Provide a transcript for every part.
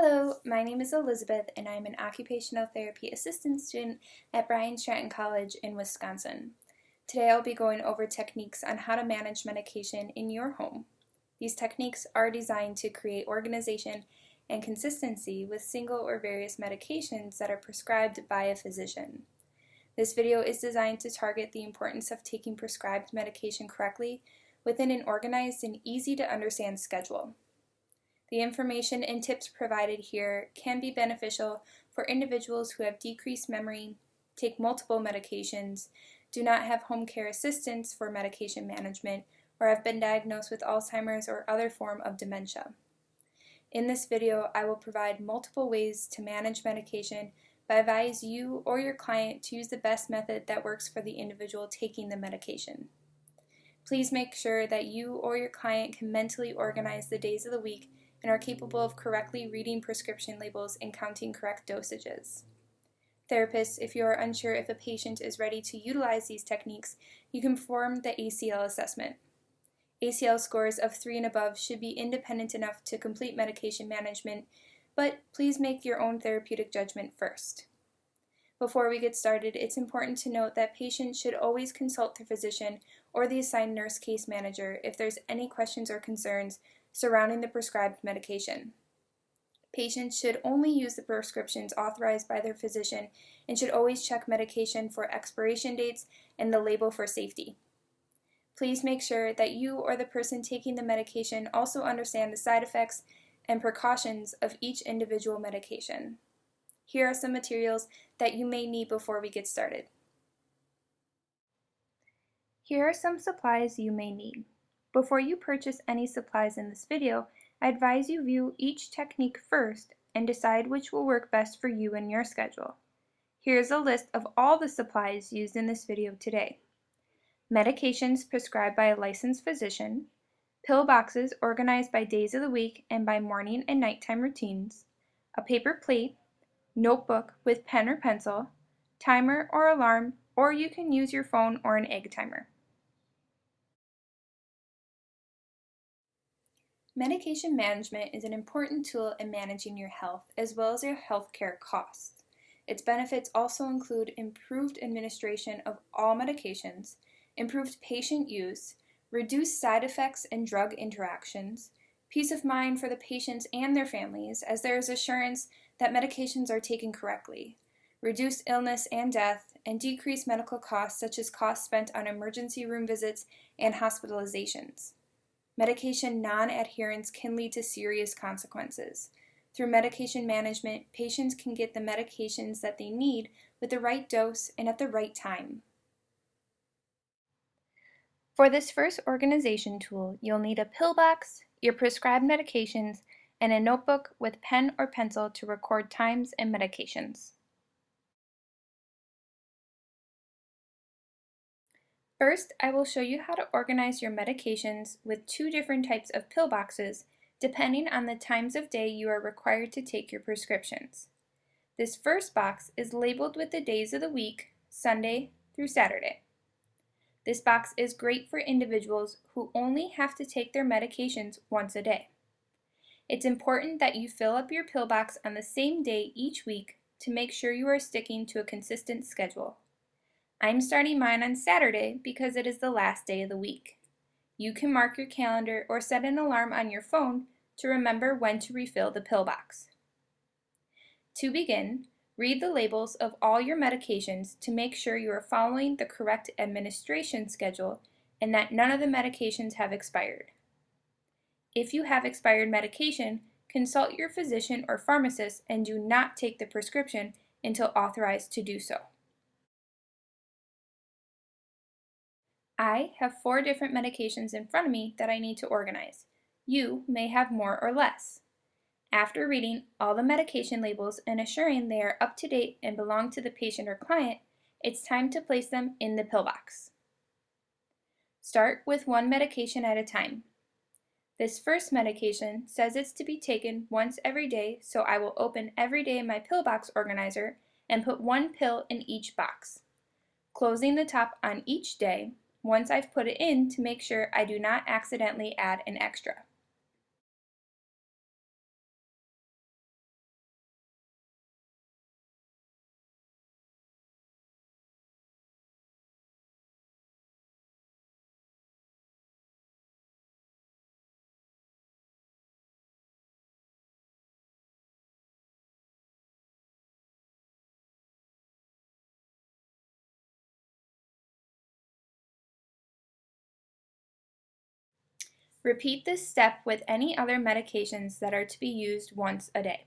Hello, my name is Elizabeth and I'm an occupational therapy assistant student at Bryan Stratton College in Wisconsin. Today I'll be going over techniques on how to manage medication in your home. These techniques are designed to create organization and consistency with single or various medications that are prescribed by a physician. This video is designed to target the importance of taking prescribed medication correctly within an organized and easy to understand schedule. The information and tips provided here can be beneficial for individuals who have decreased memory, take multiple medications, do not have home care assistance for medication management, or have been diagnosed with Alzheimer's or other form of dementia. In this video, I will provide multiple ways to manage medication, but advise you or your client to use the best method that works for the individual taking the medication. Please make sure that you or your client can mentally organize the days of the week and are capable of correctly reading prescription labels and counting correct dosages. Therapists, if you are unsure if a patient is ready to utilize these techniques, you can perform the ACL assessment. ACL scores of 3 and above should be independent enough to complete medication management, but please make your own therapeutic judgment first. Before we get started, it's important to note that patients should always consult their physician or the assigned nurse case manager if there's any questions or concerns surrounding the prescribed medication. Patients should only use the prescriptions authorized by their physician and should always check medication for expiration dates and the label for safety. Please make sure that you or the person taking the medication also understand the side effects and precautions of each individual medication. Here are some materials that you may need before we get started. Here are some supplies you may need. Before you purchase any supplies in this video, I advise you view each technique first and decide which will work best for you and your schedule. Here's a list of all the supplies used in this video today. Medications prescribed by a licensed physician, pill boxes organized by days of the week and by morning and nighttime routines, a paper plate, notebook with pen or pencil, timer or alarm, or you can use your phone or an egg timer. Medication management is an important tool in managing your health as well as your healthcare costs. Its benefits also include improved administration of all medications, improved patient use, reduced side effects and drug interactions, peace of mind for the patients and their families as there is assurance that medications are taken correctly, reduced illness and death, and decreased medical costs such as costs spent on emergency room visits and hospitalizations. Medication non-adherence can lead to serious consequences. Through medication management, patients can get the medications that they need with the right dose and at the right time. For this first organization tool, you'll need a pill box, your prescribed medications, and a notebook with pen or pencil to record times and medications. First, I will show you how to organize your medications with 2 different types of pill boxes depending on the times of day you are required to take your prescriptions. This first box is labeled with the days of the week, Sunday through Saturday. This box is great for individuals who only have to take their medications once a day. It's important that you fill up your pill box on the same day each week to make sure you are sticking to a consistent schedule. I'm starting mine on Saturday because it is the last day of the week. You can mark your calendar or set an alarm on your phone to remember when to refill the pill box. To begin, read the labels of all your medications to make sure you are following the correct administration schedule and that none of the medications have expired. If you have expired medication, consult your physician or pharmacist and do not take the prescription until authorized to do so. I have 4 different medications in front of me that I need to organize. You may have more or less. After reading all the medication labels and assuring they are up to date and belong to the patient or client, it's time to place them in the pill box. Start with one medication at a time. This first medication says it's to be taken once every day, so I will open every day my pill box organizer and put 1 pill in each box, closing the top on each day once I've put it in to make sure I do not accidentally add an extra. Repeat this step with any other medications that are to be used once a day.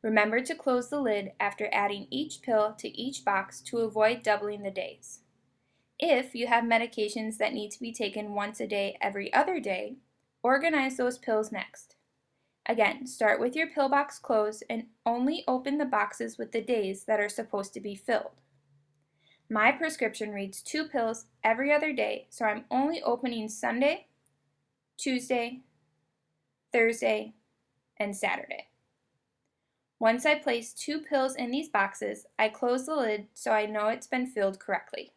Remember to close the lid after adding each pill to each box to avoid doubling the days. If you have medications that need to be taken once a day every other day, organize those pills next. Again, start with your pill box closed and only open the boxes with the days that are supposed to be filled. My prescription reads 2 pills every other day, so I'm only opening Sunday, Tuesday, Thursday, and Saturday. Once I place 2 pills in these boxes, I close the lid so I know it's been filled correctly.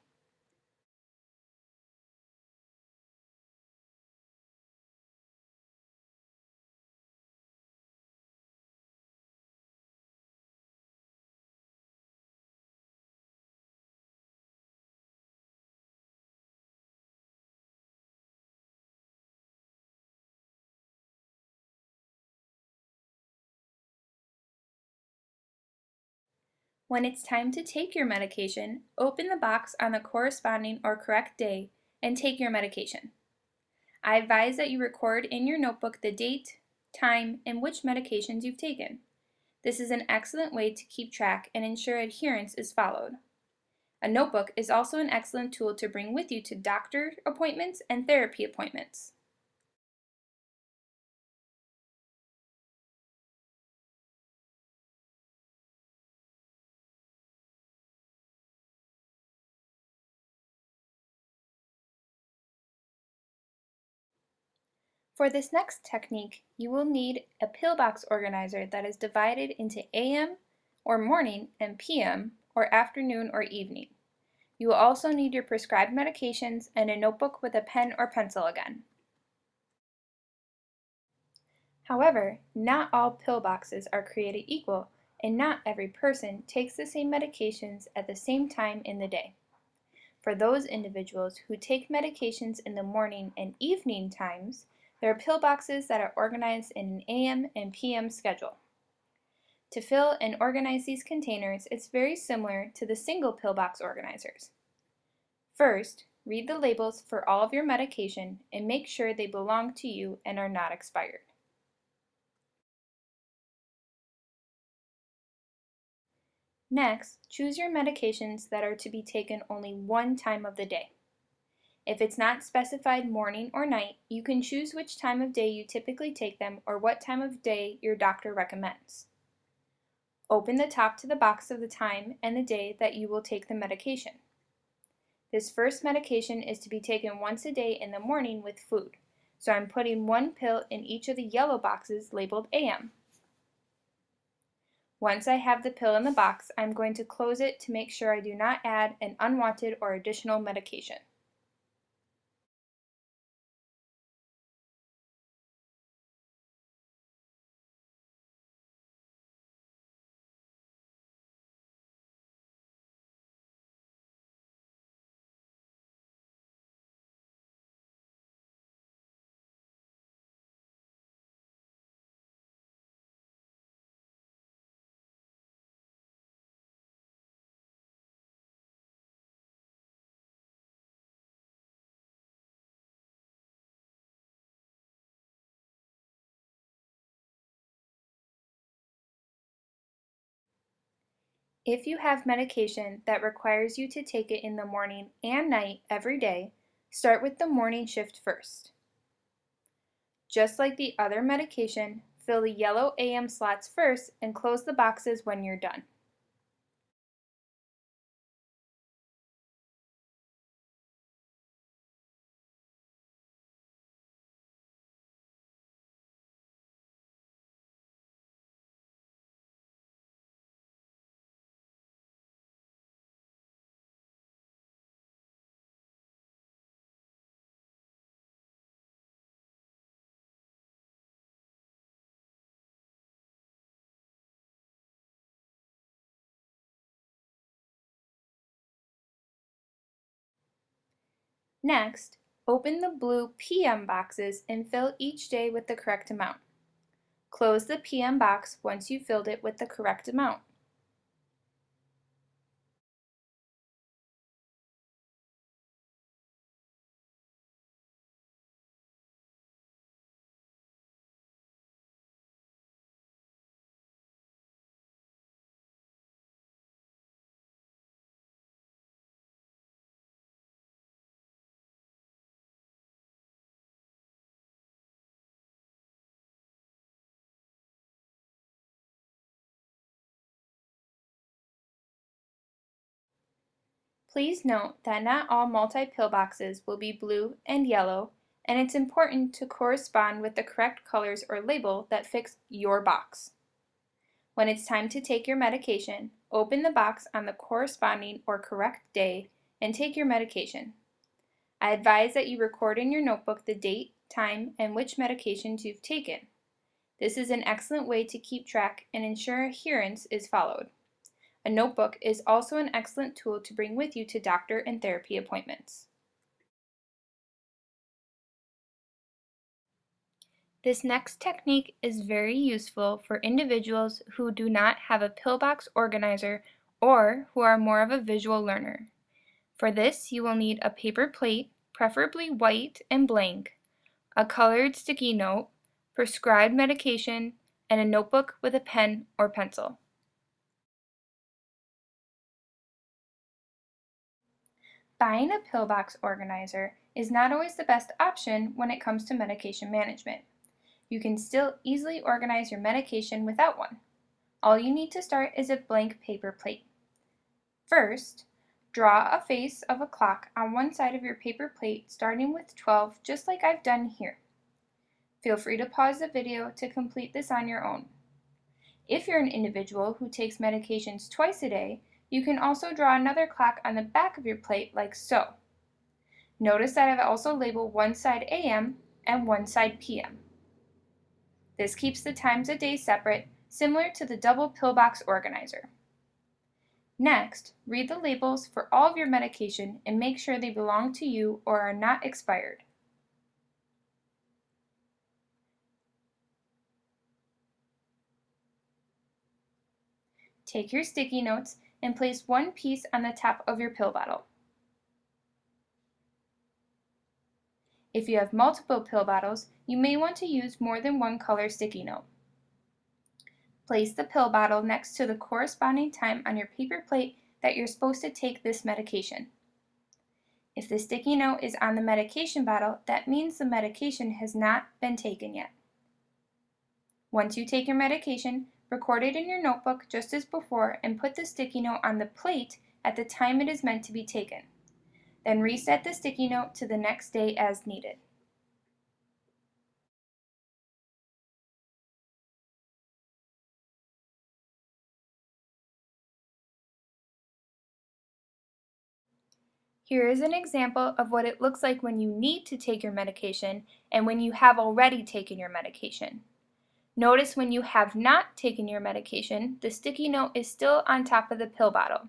When it's time to take your medication, open the box on the corresponding or correct day and take your medication. I advise that you record in your notebook the date, time, and which medications you've taken. This is an excellent way to keep track and ensure adherence is followed. A notebook is also an excellent tool to bring with you to doctor appointments and therapy appointments. For this next technique, you will need a pillbox organizer that is divided into AM or morning and PM or afternoon or evening. You will also need your prescribed medications and a notebook with a pen or pencil again. However, not all pill boxes are created equal, and not every person takes the same medications at the same time in the day. For those individuals who take medications in the morning and evening times, there are pill boxes that are organized in an AM and PM schedule. To fill and organize these containers, it's very similar to the single pill box organizers. First, read the labels for all of your medication and make sure they belong to you and are not expired. Next, choose your medications that are to be taken only one time of the day. If it's not specified morning or night, you can choose which time of day you typically take them or what time of day your doctor recommends. Open the top to the box of the time and the day that you will take the medication. This first medication is to be taken once a day in the morning with food, so I'm putting 1 pill in each of the yellow boxes labeled AM. Once I have the pill in the box, I'm going to close it to make sure I do not add an unwanted or additional medication. If you have medication that requires you to take it in the morning and night every day, start with the morning shift first. Just like the other medication, fill the yellow AM slots first and close the boxes when you're done. Next, open the blue PM boxes and fill each day with the correct amount. Close the PM box once you've filled it with the correct amount. Please note that not all multi-pill boxes will be blue and yellow, and it's important to correspond with the correct colors or label that fits your box. When it's time to take your medication, open the box on the corresponding or correct day and take your medication. I advise that you record in your notebook the date, time, and which medications you've taken. This is an excellent way to keep track and ensure adherence is followed. A notebook is also an excellent tool to bring with you to doctor and therapy appointments. This next technique is very useful for individuals who do not have a pillbox organizer or who are more of a visual learner. For this, you will need a paper plate, preferably white and blank, a colored sticky note, prescribed medication, and a notebook with a pen or pencil. Buying a pillbox organizer is not always the best option when it comes to medication management. You can still easily organize your medication without one. All you need to start is a blank paper plate. First, draw a face of a clock on one side of your paper plate starting with 12, just like I've done here. Feel free to pause the video to complete this on your own. If you're an individual who takes medications twice a day, you can also draw another clock on the back of your plate like so. Notice that I've also labeled one side AM and one side PM. This keeps the times of day separate, similar to the double pillbox organizer. Next, read the labels for all of your medication and make sure they belong to you or are not expired. Take your sticky notes and place one piece on the top of your pill bottle. If you have multiple pill bottles, you may want to use more than one color sticky note. Place the pill bottle next to the corresponding time on your paper plate that you're supposed to take this medication. If the sticky note is on the medication bottle, that means the medication has not been taken yet. Once you take your medication, record it in your notebook just as before and put the sticky note on the plate at the time it is meant to be taken. Then reset the sticky note to the next day as needed. Here is an example of what it looks like when you need to take your medication and when you have already taken your medication. Notice when you have not taken your medication, the sticky note is still on top of the pill bottle.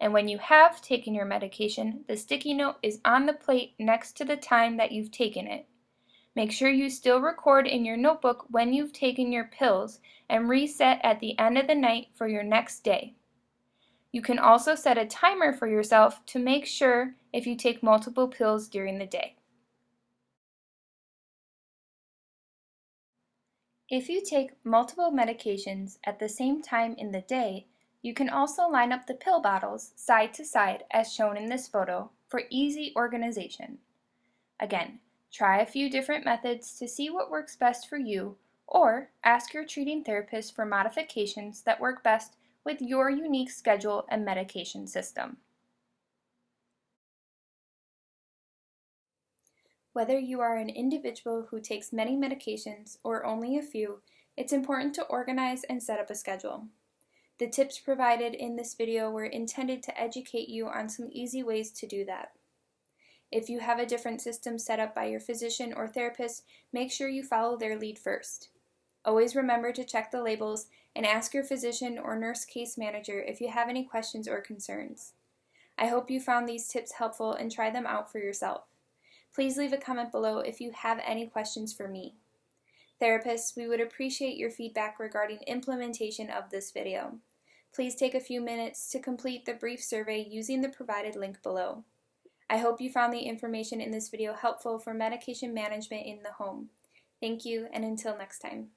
And when you have taken your medication, the sticky note is on the plate next to the time that you've taken it. Make sure you still record in your notebook when you've taken your pills and reset at the end of the night for your next day. You can also set a timer for yourself to make sure if you take multiple pills during the day. If you take multiple medications at the same time in the day, you can also line up the pill bottles side to side as shown in this photo for easy organization. Again, try a few different methods to see what works best for you, or ask your treating therapist for modifications that work best with your unique schedule and medication system. Whether you are an individual who takes many medications or only a few, it's important to organize and set up a schedule. The tips provided in this video were intended to educate you on some easy ways to do that. If you have a different system set up by your physician or therapist, make sure you follow their lead first. Always remember to check the labels and ask your physician or nurse case manager if you have any questions or concerns. I hope you found these tips helpful and try them out for yourself. Please leave a comment below if you have any questions for me. Therapists, we would appreciate your feedback regarding implementation of this video. Please take a few minutes to complete the brief survey using the provided link below. I hope you found the information in this video helpful for medication management in the home. Thank you, and until next time.